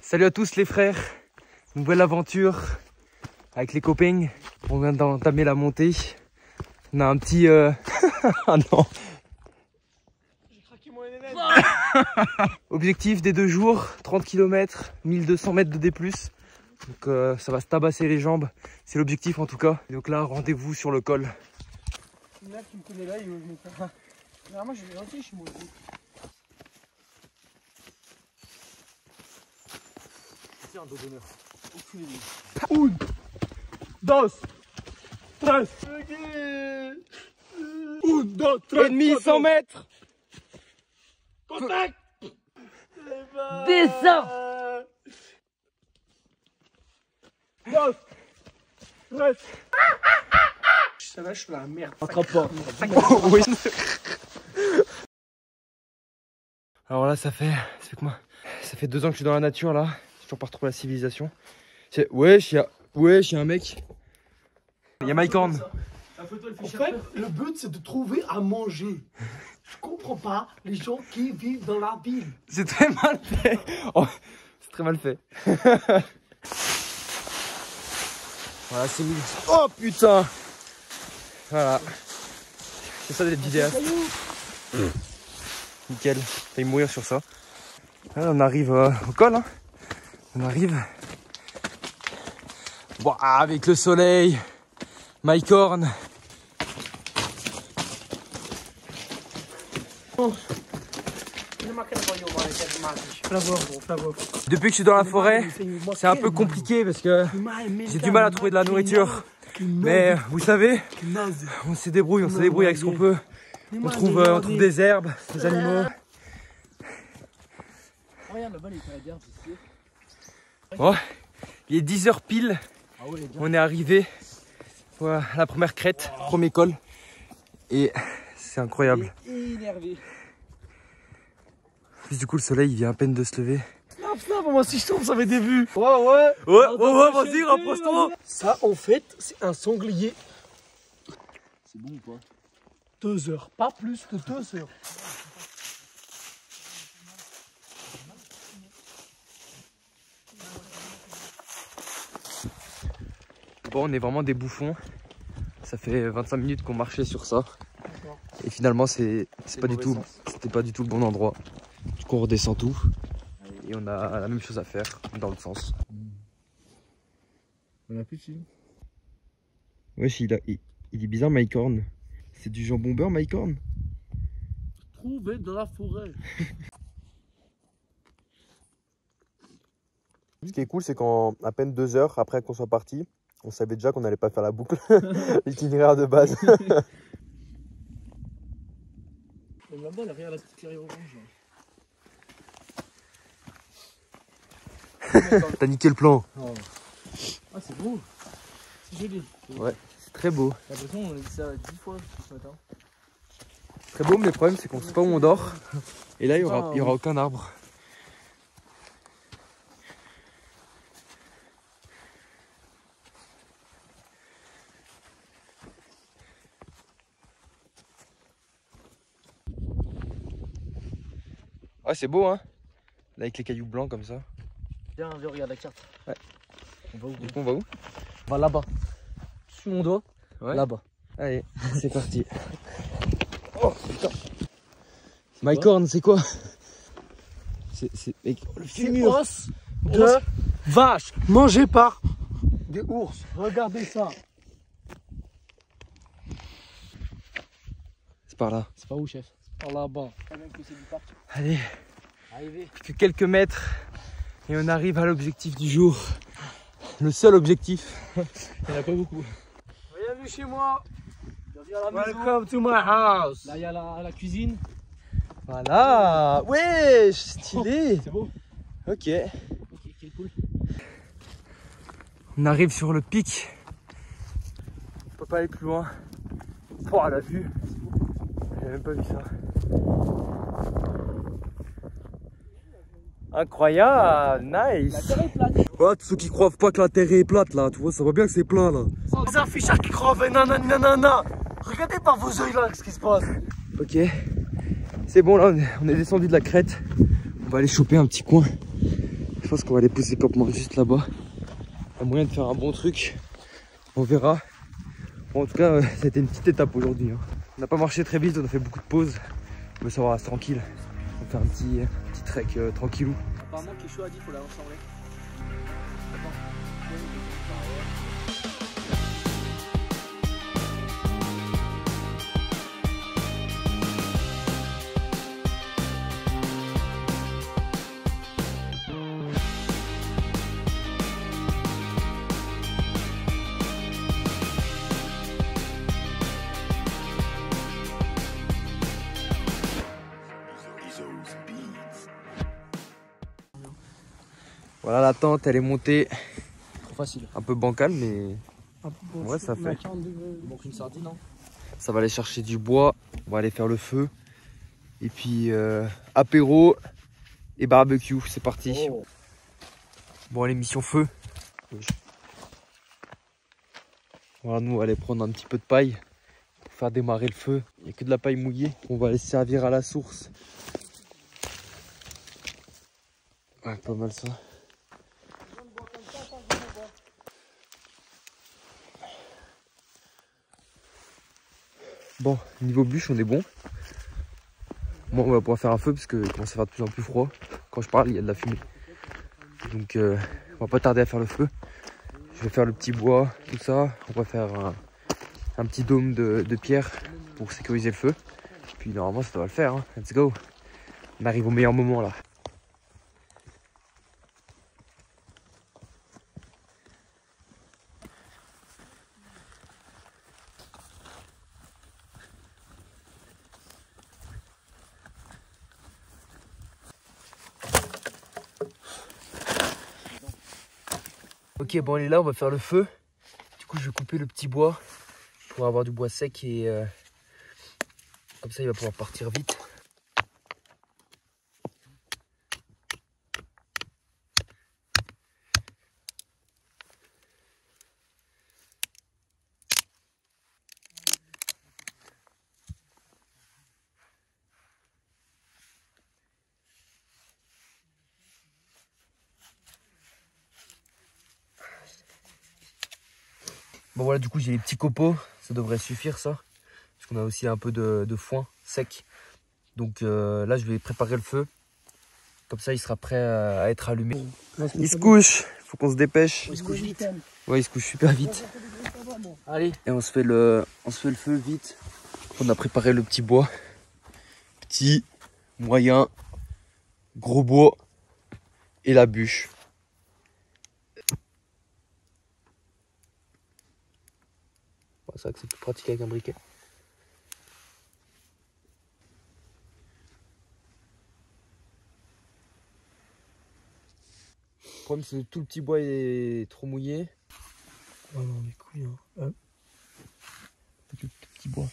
Salut à tous les frères, nouvelle aventure avec les copains. On vient d'entamer la montée. On a un petit... ah non. J'ai craqué mon NNN. Objectif des 2 jours, 30 km, 1200 mètres de D+. Donc ça va se tabasser les jambes, c'est l'objectif en tout cas. Donc là, rendez-vous sur le col. Là, qui me connaît là, il veut me faire... Non, moi je vais rentrer chez moi. C'est un dos d'honneur. Un, dos, tres. Un, dos, tres. Ennemi 100 mètres. Contact. Descends. Dos, tres. Ça va, je suis la merde. Attrape pas. Oui. Alors là, ça fait quoi? Ça fait 2 ans que je suis dans la nature là. J'ai toujours pas retrouvé la civilisation. Wesh, il y a un mec. Il y a Mike Horn. En fait, le but c'est de trouver à manger. Je comprends pas les gens qui vivent dans la ville. C'est très mal fait. Oh, c'est très mal fait. Voilà, c'est midi. Oh putain. Voilà. C'est ça d'être vidéaste. Nickel. Failli mourir sur ça. Là, on arrive au col. Hein. On arrive. Bon, avec le soleil. Mike Horn. Depuis que je suis dans la forêt, c'est un peu compliqué parce que j'ai du mal à trouver de la nourriture. Mais vous savez, on se débrouille avec ce qu'on peut. On trouve des herbes, des animaux. Regarde là-bas les Canadiens, c'est sûr. Oh, il est 10 h pile. On est arrivé à la première crête, premier col. Et c'est incroyable. Énervé. Du coup, le soleil il vient à peine de se lever. Moi si je tombe, ça fait des vues. Ouais, vas-y, rapproche-toi. Ça, en fait, c'est un sanglier. C'est bon ou pas? 2 heures, pas plus de 2 heures. Bon, on est vraiment des bouffons. Ça fait 25 minutes qu'on marchait sur ça. Et finalement, c'était pas du tout le bon endroit. Du coup, on redescend tout. Et on a la même chose à faire dans l'autre sens. On a plus de Wesh, il est bizarre, Mike Horn. C'est du jambon beurre, Mike Horn. Trouvé dans la forêt. Ce qui est cool, c'est qu'en à peine 2 heures après qu'on soit parti, on savait déjà qu'on n'allait pas faire la boucle. L'itinéraire de base. Là-bas, il y a la petite carrière orange. T'as niqué le plan. Oh. Ah, c'est beau. C'est joli. Ouais, c'est très beau. J'ai l'impression qu'on a dit ça 10 fois ce matin. Très beau, mais le problème, c'est qu'on sait pas où on dort. Et là, il y aura aucun arbre. Ouais, c'est beau, hein. Là, avec les cailloux blancs comme ça. Viens, regarde la carte. Ouais. On va où? Du coup, on va où? On va là-bas. Sur mon doigt. Ouais. Là-bas. Allez, c'est parti. Oh putain. Mike Horn, c'est quoi? C'est le fémur. Os de vache mangé par des ours. Regardez ça. C'est par là. C'est pas où, chef? Par là-bas. Allez, Arrivé. plus que quelques mètres et on arrive à l'objectif du jour. Le seul objectif. Il n'y en a pas beaucoup. Bienvenue chez moi. Bienvenue à la maison. Welcome to my house. Là, il y a la cuisine. Voilà. Ouais, stylé. C'est beau. Ok. Ok, quel cool. On arrive sur le pic. On peut pas aller plus loin. Oh, la vue. J'ai même pas vu ça. Incroyable, nice. La terre est plate. Ouais, tous ceux qui croient pas que la terre est plate là, tu vois, ça voit bien que c'est plein là. Des afficheurs qui croient nanana. Regardez par vos yeux là ce qui se passe. Ok, c'est bon là, on est descendu de la crête. On va aller choper un petit coin. Je pense qu'on va aller poser le campement juste là-bas. Il y a moyen de faire un bon truc. On verra. Bon, en tout cas, c'était une petite étape aujourd'hui. Hein. On n'a pas marché très vite, on a fait beaucoup de pauses. Mais ça va, rester tranquille. On va faire un petit trek tranquillou. Apparemment, Kécho a dit qu'il faut la ressembler. Voilà, la tente, elle est montée. Trop facile. Un peu bancale, mais ouais, ça fait. 40 degrés. Il manque une sardine, non? Ça va aller chercher du bois. On va aller faire le feu. Et puis, apéro et barbecue. C'est parti. Oh. Bon, allez, mission feu. Voilà, nous, on va aller prendre un petit peu de paille pour faire démarrer le feu. Il n'y a que de la paille mouillée. On va aller se servir à la source. Ouais, pas mal ça. Bon, niveau bûche, on est bon. Bon, on va pouvoir faire un feu parce qu'il commence à faire de plus en plus froid. Quand je parle, il y a de la fumée. Donc, on va pas tarder à faire le feu. Je vais faire le petit bois, tout ça. On va faire un petit dôme de pierre pour sécuriser le feu. Puis normalement, ça va le faire. Hein. Let's go. On arrive au meilleur moment là. Ok, bon, allez, là, on va faire le feu. Du coup, je vais couper le petit bois pour avoir du bois sec et comme ça, il va pouvoir partir vite. Bon voilà, du coup j'ai les petits copeaux, ça devrait suffire ça. Parce qu'on a aussi un peu de foin sec. Donc là je vais préparer le feu. Comme ça il sera prêt à être allumé. Il se couche, faut qu'on se dépêche. Il se couche vite. Ouais, il se couche super vite. Allez. Et on se fait le feu vite. On a préparé le petit bois. Petit, moyen, gros bois et la bûche. C'est vrai que c'est plus pratique avec un briquet. Le problème c'est que tout le petit bois est trop mouillé. Oh non, les couilles. Hein. Avec le tout petit bois.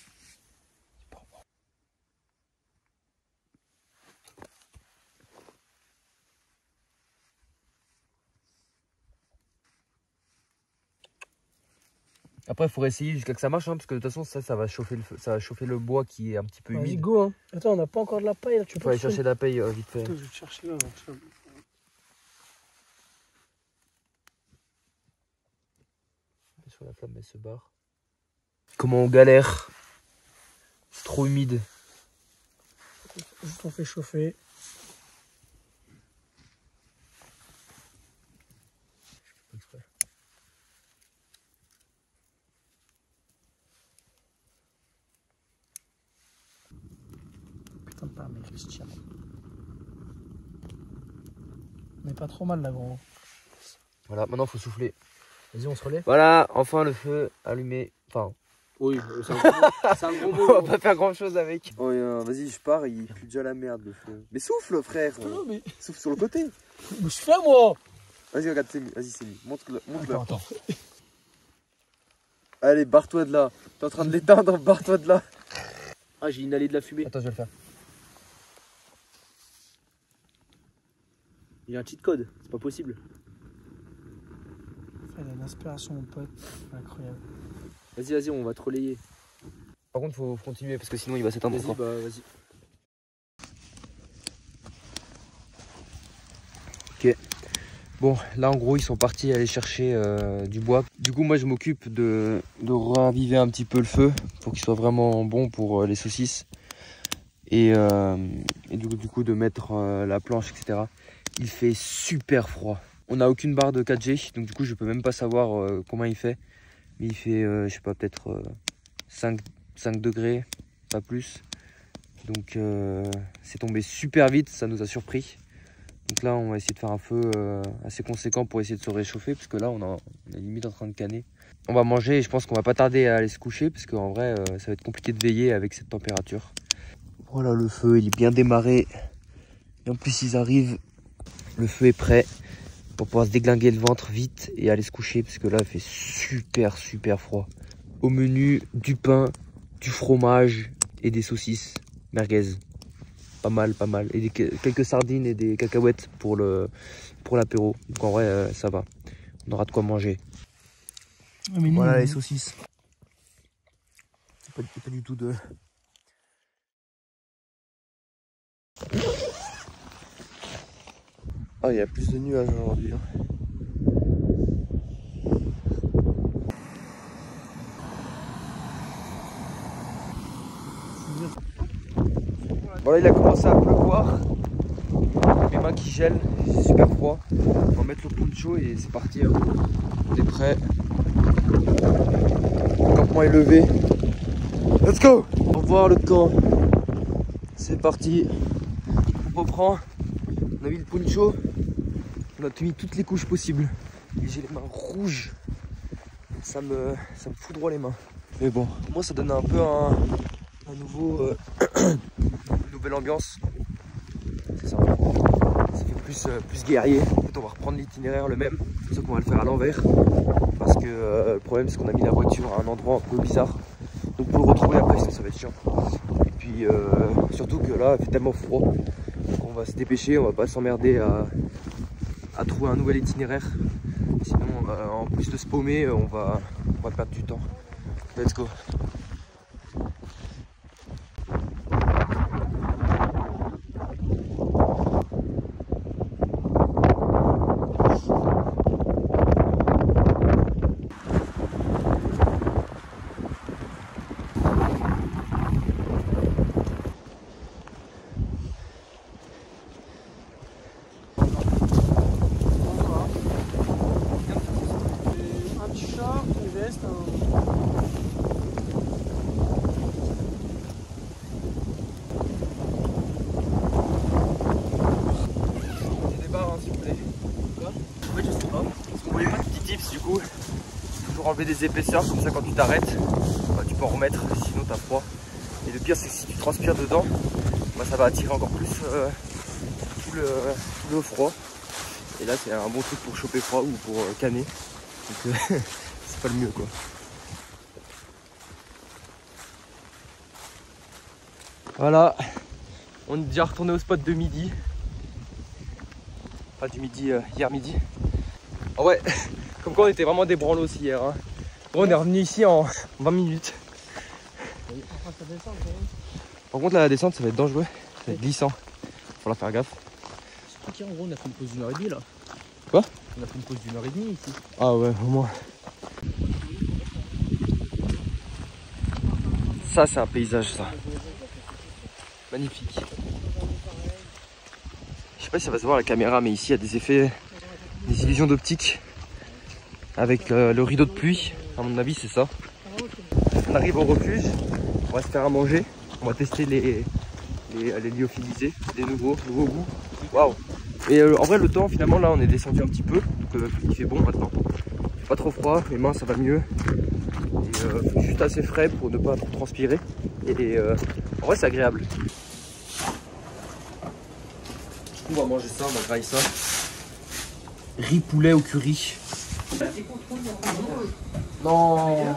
Après, il faudrait essayer jusqu'à que ça marche, hein, parce que de toute façon, ça va chauffer le feu, ça va chauffer le bois qui est un petit peu Vas-y, humide. go. Hein. Attends, on n'a pas encore de la paille là. Tu faut aller chercher de la paille vite fait. Attends, je vais te chercher là. Sur la flamme, elle se barre. Comment on galère? C'est trop humide. Juste on fait chauffer. Putain de pas, mec, je tire. Mais pas trop mal là, gros. Voilà, maintenant il faut souffler. Vas-y, on se relève. Voilà, enfin le feu allumé. Enfin, Oui, c'est un gros mot. on va pas faire grand chose avec. Oh, vas-y, je pars, il pue déjà la merde le feu. Mais souffle, frère. Mais... Souffle sur le côté. Mais je fais moi. Vas-y, regarde, c'est lui. Vas-y, c'est lui. Montre-le. Attends. Allez, barre-toi de là. T'es en train de l'éteindre, barre-toi de là. Ah, j'ai inhalé de la fumée. Attends, je vais le faire. Il y a un cheat code, c'est pas possible. Il a une inspiration, mon pote. Incroyable. Vas-y, on va te relayer. Par contre, faut continuer parce que sinon il va s'éteindre. Vas-y, bah vas-y. Ok. Bon, là en gros ils sont partis aller chercher du bois. Du coup moi je m'occupe de raviver un petit peu le feu pour qu'il soit vraiment bon pour les saucisses. Et du coup de mettre la planche, etc. Il fait super froid. On n'a aucune barre de 4G, donc du coup je peux même pas savoir combien il fait. Mais il fait, je sais pas, peut-être 5 degrés, pas plus. Donc c'est tombé super vite, ça nous a surpris. Donc là on va essayer de faire un feu assez conséquent pour essayer de se réchauffer, parce que là on est limite en train de canner. On va manger et je pense qu'on va pas tarder à aller se coucher, parce qu'en vrai ça va être compliqué de veiller avec cette température. Voilà, le feu il est bien démarré. Et en plus ils arrivent, le feu est prêt pour pouvoir se déglinguer le ventre vite et aller se coucher, parce que là il fait super froid. Au menu, du pain, du fromage et des saucisses merguez. Pas mal. Et quelques sardines et des cacahuètes pour l'apéro. Donc en vrai ça va. On aura de quoi manger. Voilà les saucisses. Pas du tout de... Ah, il y a plus de nuages aujourd'hui. Voilà, il a commencé à pleuvoir. Mes mains qui gèlent, c'est super froid. On va mettre le poncho et c'est parti. On est prêt. Le campement est levé. Let's go! Au revoir le camp. C'est parti. On reprend. On a mis le poncho. On a mis toutes les couches possibles. Et j'ai les mains rouges. Ça me foudroie les mains. Mais bon, moi ça donne un peu un nouveau... une nouvelle ambiance. C'est sympa. Ça fait plus guerrier. En fait, on va reprendre l'itinéraire le même, sauf qu'on va le faire à l'envers. Parce que le problème, c'est qu'on a mis la voiture à un endroit un peu bizarre. Donc pour le retrouver après, ça va être chiant. Et puis surtout que là, il fait tellement froid. Donc on va se dépêcher, on va pas s'emmerder à trouver un nouvel itinéraire. Sinon, en plus de se paumer, on va perdre du temps. Let's go. Enlever des épaisseurs, comme ça quand tu t'arrêtes, bah, tu peux en remettre, sinon t'as froid. Et le pire c'est que si tu transpires dedans, bah, ça va attirer encore plus tout le froid. Et là c'est un bon truc pour choper froid ou pour canner. Donc c'est pas le mieux quoi. Voilà, on est déjà retourné au spot de midi. Enfin du midi, hier midi. Ah ouais. Comme quoi on était vraiment des branlos aussi hier. Hein. Bon, on est revenu ici en 20 minutes. Par contre la descente ça va être dangereux, ça va être glissant. Faut falloir faire gaffe. Ok, en gros on a fait une pause d'1h30 là. Quoi? On a fait une pause d'1h30 ici. Ah ouais, au moins. Ça c'est un paysage ça. Magnifique. Je sais pas si ça va se voir à la caméra, mais ici il y a des effets, des illusions d'optique. Avec le rideau de pluie, à mon avis c'est ça. On arrive au refuge, on va se faire à manger, on va tester les lyophilisés, les nouveaux goûts. Waouh! Et en vrai le temps finalement là on est descendu un petit peu, donc il fait bon maintenant. Il fait pas trop froid, mes mains ça va mieux. Et juste assez frais pour ne pas trop transpirer. Et en vrai c'est agréable. Du coup on va manger ça, on va grailler ça. Riz poulet au curry. Non,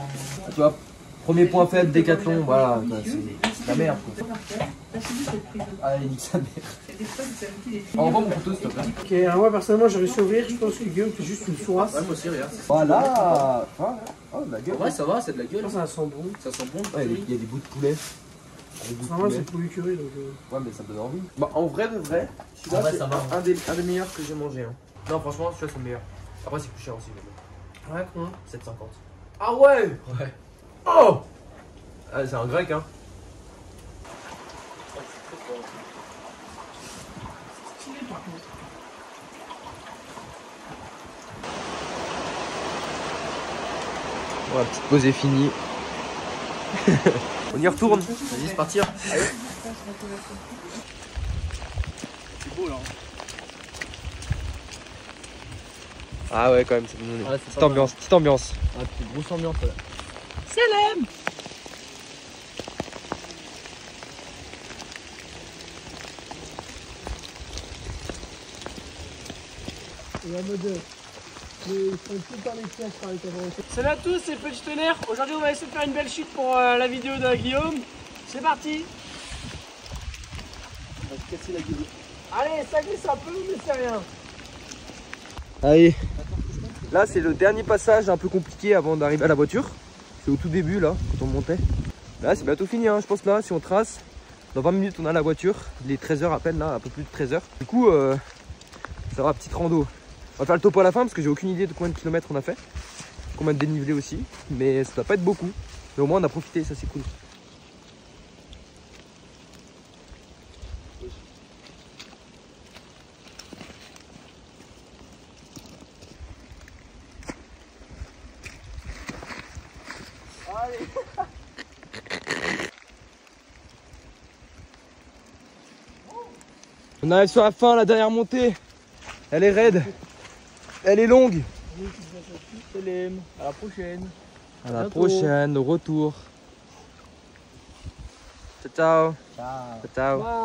tu vois, premier point faible, Décathlon, voilà, c'est la merde quoi. Allez, nique sa mère. Envoie mon couteau s'il te plaît. Ok, alors moi personnellement j'ai réussi à ouvrir, je pense que Guillaume fait juste une sourasse. Ouais, moi aussi, regarde. Voilà. Oh, de la gueule. Ouais, ça va, c'est de la gueule. Ça sent bon. Ça sent bon. Ouais, il y a des bouts de poulet. Normalement c'est pour le curry donc. Ouais, mais ça me donne envie. Bah, en vrai de vrai, celui-là c'est un des meilleurs que j'ai mangé. Hein. Non, franchement, celui-là c'est le meilleur. Après, c'est plus cher aussi. Ouais, combien? 7,50. Ah ouais. Ouais. Oh ah, c'est un grec, hein. Stylé par contre. Bon, la petite pause est finie. On y retourne. Vas-y, c'est parti. Allez. C'est beau là. Ah ouais, quand même, c'est bon. Ouais, c'est Petite pas ambiance, petite ambiance. Ah, petite grosse ambiance là. Salam. Et en mode. Ils font tout dans les pièces par les caméras. Salut à tous, c'est Petit Tonnerre. Aujourd'hui, on va essayer de faire une belle chute pour la vidéo de Guillaume. C'est parti. On va se casser la gueule. Allez, ça glisse un peu, mais c'est rien. Allez. Là, c'est le dernier passage un peu compliqué avant d'arriver à la voiture. C'est au tout début, là, quand on montait. Là, c'est bientôt fini, hein. Je pense là, si on trace, dans 20 minutes, on a la voiture. Il est 13h à peine, là, un peu plus de 13h. Du coup, ça va, petite rando. On va faire le topo à la fin parce que j'ai aucune idée de combien de kilomètres on a fait. Combien de dénivelé aussi. Mais ça va pas être beaucoup. Mais au moins, on a profité, ça c'est cool. Allez. On arrive sur la fin, la dernière montée. Elle est raide. Elle est longue. Salam. À la prochaine. À la bientôt. prochaine, au retour. Ciao, ciao. Ciao. Ciao. Ciao.